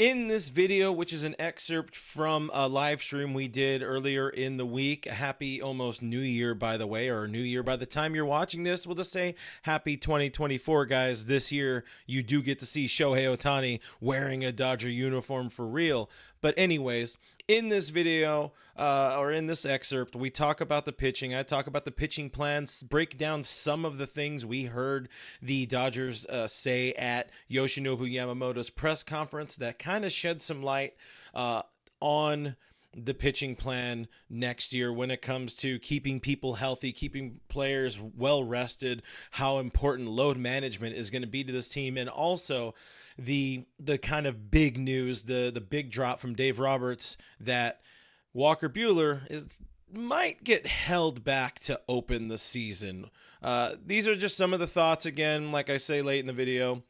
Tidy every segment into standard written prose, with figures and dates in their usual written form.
In this video, which is an excerpt from a live stream we did earlier in the week, happy almost New Year, by the way, or New Year by the time you're watching this. We'll just say happy 2024, guys. This year, you do get to see Shohei Ohtani wearing a Dodger uniform for real. But anyways, in this video, or in this excerpt, we talk about the pitching. I talk about the pitching plans, break down some of the things we heard the Dodgers say at Yoshinobu Yamamoto's press conference that kind of shed some light on the pitching plan next year when it comes to keeping people healthy, keeping players well rested, how important load management is going to be to this team, and also the kind of big news, the big drop from Dave Roberts that Walker Buehler might get held back to open the season. These are just some of the thoughts, again, like I say late in the video.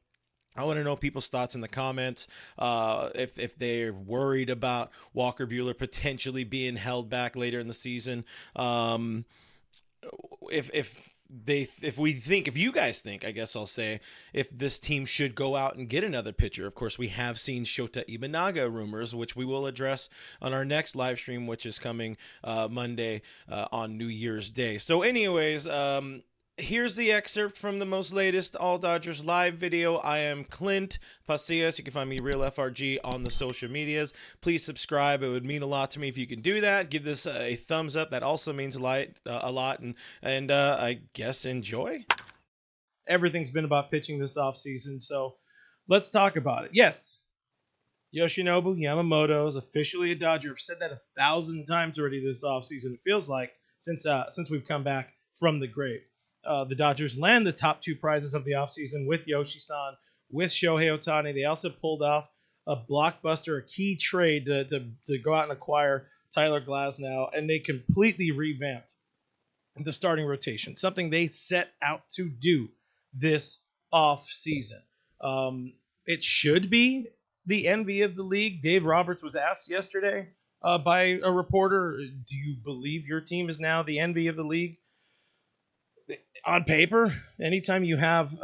I want to know people's thoughts in the comments. If they're worried about Walker Buehler potentially being held back later in the season. If you guys think, I guess I'll say, if this team should go out and get another pitcher. Of course, we have seen Shota Imanaga rumors, which we will address on our next live stream, which is coming Monday on New Year's Day. So anyways, here's the excerpt from the most latest All Dodgers live video. I am Clint Pasillas. You can find me Real FRG on the social medias. Please subscribe. It would mean a lot to me if you can do that. Give this a thumbs up. That also means a lot. And I guess enjoy. Everything's been about pitching this offseason, so let's talk about it. Yes, Yoshinobu Yamamoto is officially a Dodger. I've said that 1,000 times already this offseason. It feels like since we've come back from the grave. The Dodgers land the top two prizes of the offseason with Yoshi-san, with Shohei Ohtani. They also pulled off a blockbuster, a key trade to go out and acquire Tyler Glasnow, and they completely revamped the starting rotation, something they set out to do this offseason. It should be the envy of the league. Dave Roberts was asked yesterday by a reporter, do you believe your team is now the envy of the league? On paper, anytime you have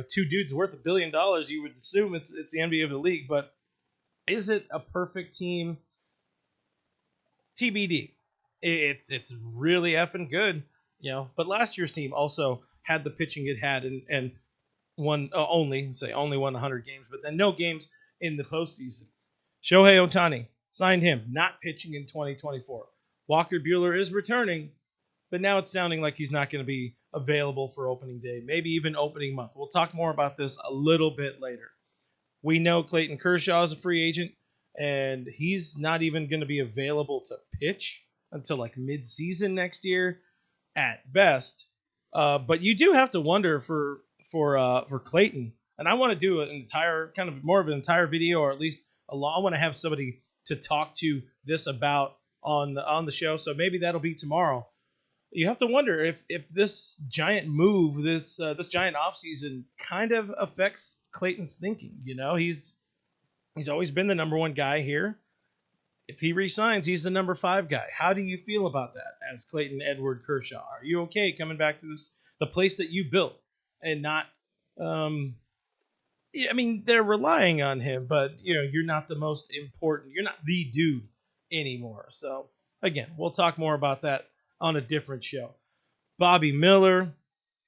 two dudes worth $1 billion, you would assume it's the envy of the league. But is it a perfect team? TBD. It's really effing good, But last year's team also had the pitching it had and won only won 100 games, but then no games in the postseason. Shohei Ohtani signed him, not pitching in 2024. Walker Buehler is returning. But now it's sounding like he's not going to be available for opening day, maybe even opening month. We'll talk more about this a little bit later. We know Clayton Kershaw is a free agent, and he's not even going to be available to pitch until like mid-season next year at best. But you do have to wonder for Clayton, and I want to do an entire kind of more of an entire video, or at least I want to have somebody to talk to this about on the show. So maybe that'll be tomorrow. You have to wonder if this giant move, this giant offseason kind of affects Clayton's thinking. He's always been the number one guy here. If he resigns, he's the number 5 guy. How do you feel about that as Clayton Edward Kershaw? Are you okay coming back to the place that you built and not? I mean, they're relying on him, but you're not the most important. You're not the dude anymore. So again, we'll talk more about that on a different show. Bobby Miller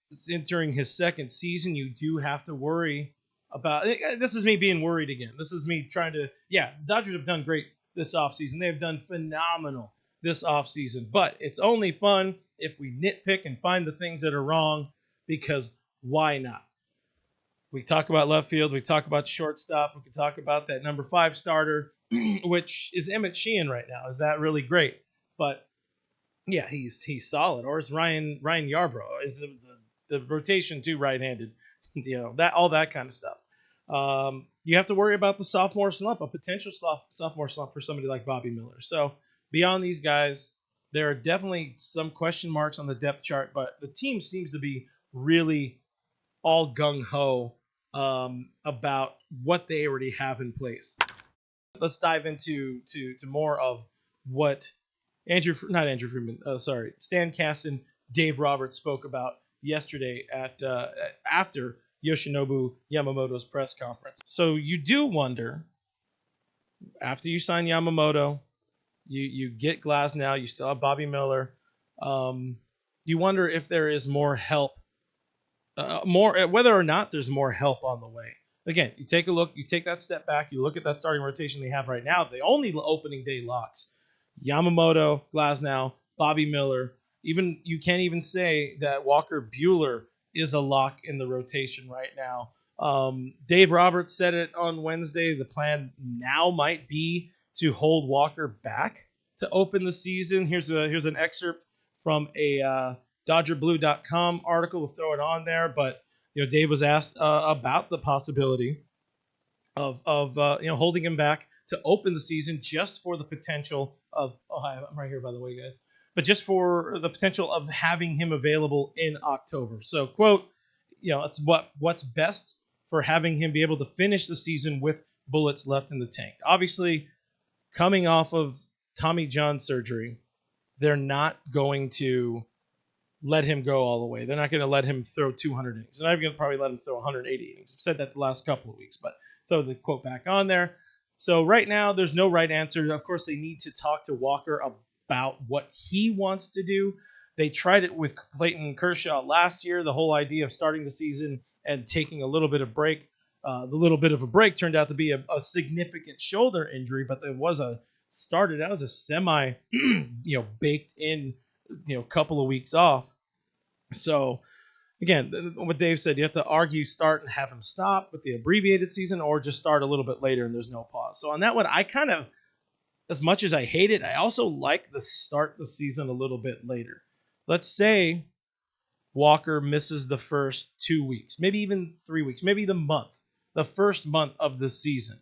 is entering his second season. You do have to worry about this. Is me being worried again. This is me trying to. Yeah, Dodgers have done great this offseason. They have done phenomenal this offseason. But it's only fun if we nitpick and find the things that are wrong, because why not? We talk about left field. We talk about shortstop. We can talk about that number 5 starter, which is Emmett Sheehan right now. Is that really great? But yeah, he's solid. Or it's Ryan Yarbrough. Is the rotation too right-handed? That all that kind of stuff. You have to worry about the sophomore slump, a potential sophomore slump for somebody like Bobby Miller. So beyond these guys, there are definitely some question marks on the depth chart, but the team seems to be really all gung-ho about what they already have in place. Let's dive into more of what Stan Kasten, Dave Roberts spoke about yesterday after Yoshinobu Yamamoto's press conference. So you do wonder After you sign Yamamoto, you get Glasnow, you still have Bobby Miller. Um, you wonder if there is more help, more whether or not there's more help on the way. Again, you take a look, you take that step back, you look at that starting rotation they have right now. The only opening day locks: Yamamoto, Glasnow, Bobby Miller. Even you can't even say that Walker Buehler is a lock in the rotation right now. Dave Roberts said it on Wednesday. The plan now might be to hold Walker back to open the season. Here's an excerpt from a DodgerBlue.com article. We'll throw it on there. But Dave was asked about the possibility of holding him back to open the season just for the potential of. Oh, hi, I'm right here, by the way, guys. But just for the potential of having him available in October. So, quote, it's what's best for having him be able to finish the season with bullets left in the tank. Obviously, coming off of Tommy John surgery, they're not going to let him go all the way. They're not going to let him throw 200 innings. They're not going to probably let him throw 180 innings. I've said that the last couple of weeks, but throw the quote back on there. So right now, there's no right answer. Of course, they need to talk to Walker about what he wants to do. They tried it with Clayton Kershaw last year, the whole idea of starting the season and taking a little bit of break. The little bit of a break turned out to be a significant shoulder injury, but there was a started out as a semi, baked in, couple of weeks off. So again, what Dave said, you have to argue start and have him stop with the abbreviated season, or just start a little bit later and there's no pause. So on that one, I kind of, as much as I hate it, I also like the start the season a little bit later. Let's say Walker misses the first 2 weeks, maybe even 3 weeks, maybe the first month of the season.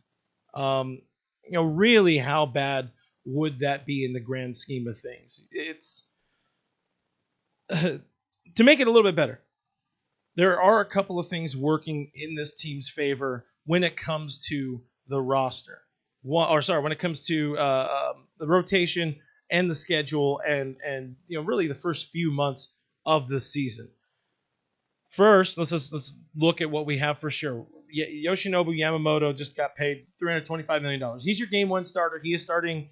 Really, how bad would that be in the grand scheme of things? It's to make it a little bit better. There are a couple of things working in this team's favor when it comes to the roster. When it comes to the rotation and the schedule, and really the first few months of the season. First, let's look at what we have for sure. Yoshinobu Yamamoto just got paid $325 million. He's your game one starter. He is starting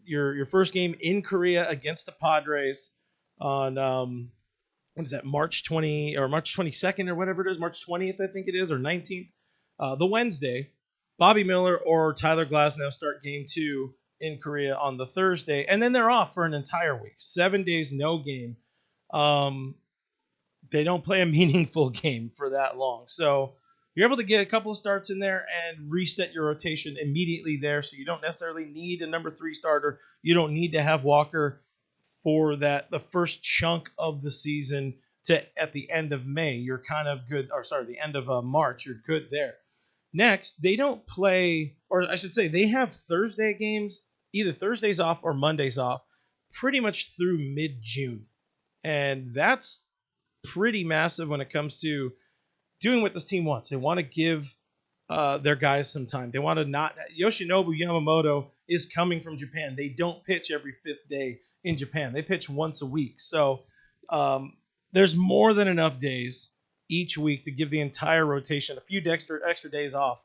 your first game in Korea against the Padres on what is that, March 20 or March 22nd or whatever it is, March 20th, I think it is, or 19th, the Wednesday. Bobby Miller or Tyler Glasnow start game two in Korea on the Thursday, and then they're off for an entire week, 7 days, no game. They don't play a meaningful game for that long. So you're able to get a couple of starts in there and reset your rotation immediately there. So you don't necessarily need a number 3 starter. You don't need to have Walker for the first chunk of the season to at the end of May. You're kind of good, or sorry, the end of March. You're good there. Next, they don't play, or I should say, they have Thursday games, either Thursdays off or Mondays off, pretty much through mid-June. And that's pretty massive when it comes to doing what this team wants. They want to give their guys some time. They want to not. Yoshinobu Yamamoto is coming from Japan. They don't pitch every 5th day in Japan. They pitch once a week. So there's more than enough days each week to give the entire rotation a few extra days off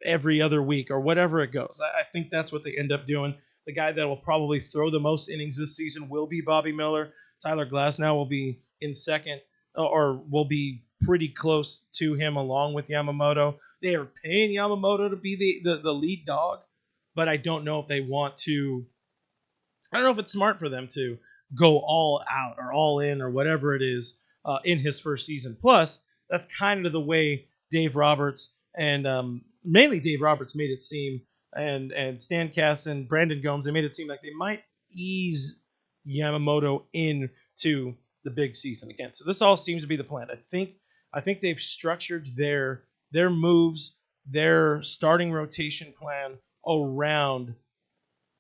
every other week or whatever it goes. I think that's what they end up doing. The guy that will probably throw the most innings this season will be Bobby Miller. Tyler Glasnow will be in second, or will be pretty close to him along with Yamamoto. They are paying Yamamoto to be the lead dog, but I don't know if they want to. I don't know if it's smart for them to go all out or all in or whatever it is in his first season. Plus, that's kind of the way Dave Roberts and mainly Dave Roberts made it seem, and Stan Kass and Brandon Gomes, they made it seem like they might ease Yamamoto into the big season again. So this all seems to be the plan. I think they've structured their moves, their starting rotation plan around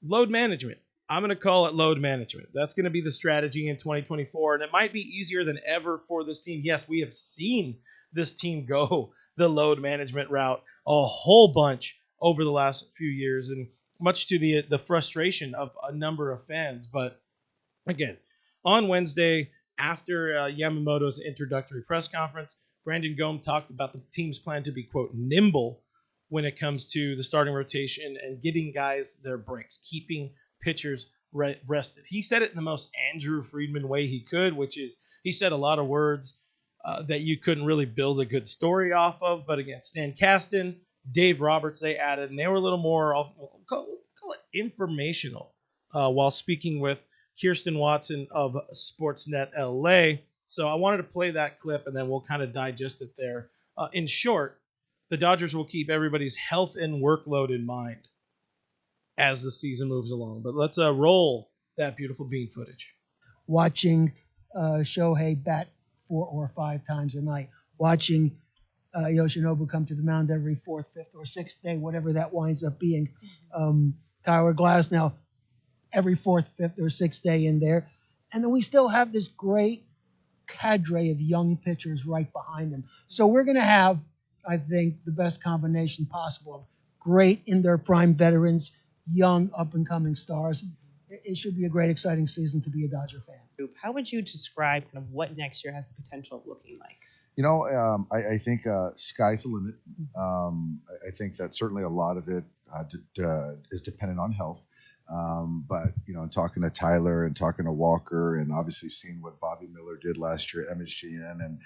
load management. I'm going to call it load management. That's going to be the strategy in 2024, and it might be easier than ever for this team. Yes, we have seen this team go the load management route a whole bunch over the last few years, and much to the frustration of a number of fans. But again, on Wednesday, after Yamamoto's introductory press conference, Brandon Gomes talked about the team's plan to be, quote, nimble when it comes to the starting rotation and getting guys their breaks, keeping pitchers rested. He said it in the most Andrew Friedman way he could, which is he said a lot of words that you couldn't really build a good story off of. But again, Stan Kasten, Dave Roberts, they added, and they were a little more, we'll call it informational while speaking with Kirsten Watson of Sportsnet LA. So I wanted to play that clip, and then we'll kind of digest it there. In short, the Dodgers will keep everybody's health and workload in mind as the season moves along. But let's roll that beautiful bean footage. Watching Shohei bat 4 or 5 times a night, watching Yoshinobu come to the mound every 4th, 5th, or 6th day, whatever that winds up being. Tyler Glasnow every 4th, 5th, or 6th day in there. And then we still have this great cadre of young pitchers right behind them. So we're going to have, I think, the best combination possible of great in their prime veterans, young up-and-coming stars. It should be a great, exciting season to be a Dodger fan. How would you describe kind of what next year has the potential of looking like? You know, I think sky's the limit. I think that certainly a lot of it is dependent on health. But, you know, talking to Tyler and talking to Walker and obviously seeing what Bobby Miller did last year at MSGN and,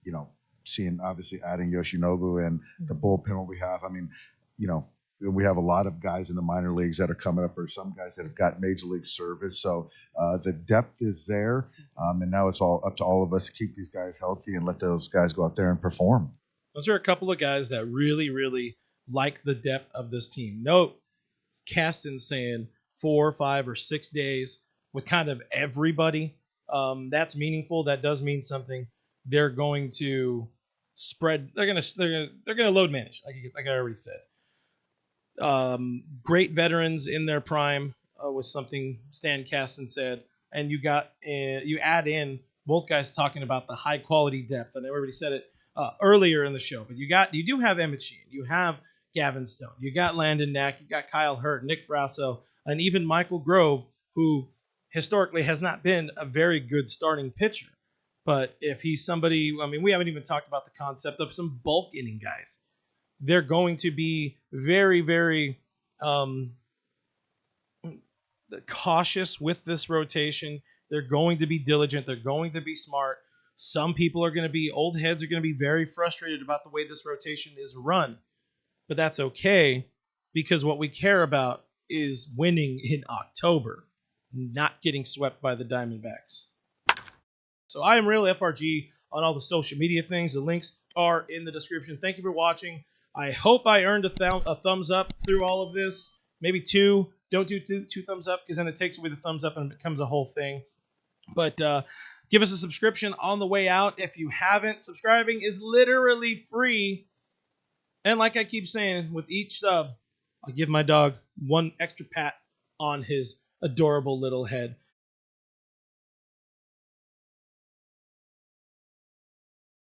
you know, seeing obviously adding Yoshinobu and the bullpen what we have. I mean, you know, we have a lot of guys in the minor leagues that are coming up or some guys that have got major league service. So the depth is there. And now it's all up to all of us to keep these guys healthy and let those guys go out there and perform. Those are a couple of guys that really, really like the depth of this team. Note, Kasten saying 4, 5, or 6 days with kind of everybody. That's meaningful. That does mean something. They're going to spread. They're gonna load manage, like I already said. Great veterans in their prime was something Stan Kasten said, and you add in both guys talking about the high quality depth, and everybody said it earlier in the show. But you do have Emmett Sheehan, you have Gavin Stone, you got Landon Knack, you got Kyle Hurt, Nick Frasso, and even Michael Grove, who historically has not been a very good starting pitcher. But if he's somebody, I mean, we haven't even talked about the concept of some bulk inning guys. They're going to be very, very cautious with this rotation. They're going to be diligent. They're going to be smart. Some people are going to be, old heads are going to be very frustrated about the way this rotation is run. But that's okay, because what we care about is winning in October, not getting swept by the Diamondbacks. So I am Real FRG on all the social media things. The links are in the description. Thank you for watching. I hope I earned a thumbs up through all of this. Maybe 2. Don't do two thumbs up, because then it takes away the thumbs up and it becomes a whole thing. But give us a subscription on the way out if you haven't. Subscribing is literally free. And like I keep saying, with each sub, I'll give my dog one extra pat on his adorable little head.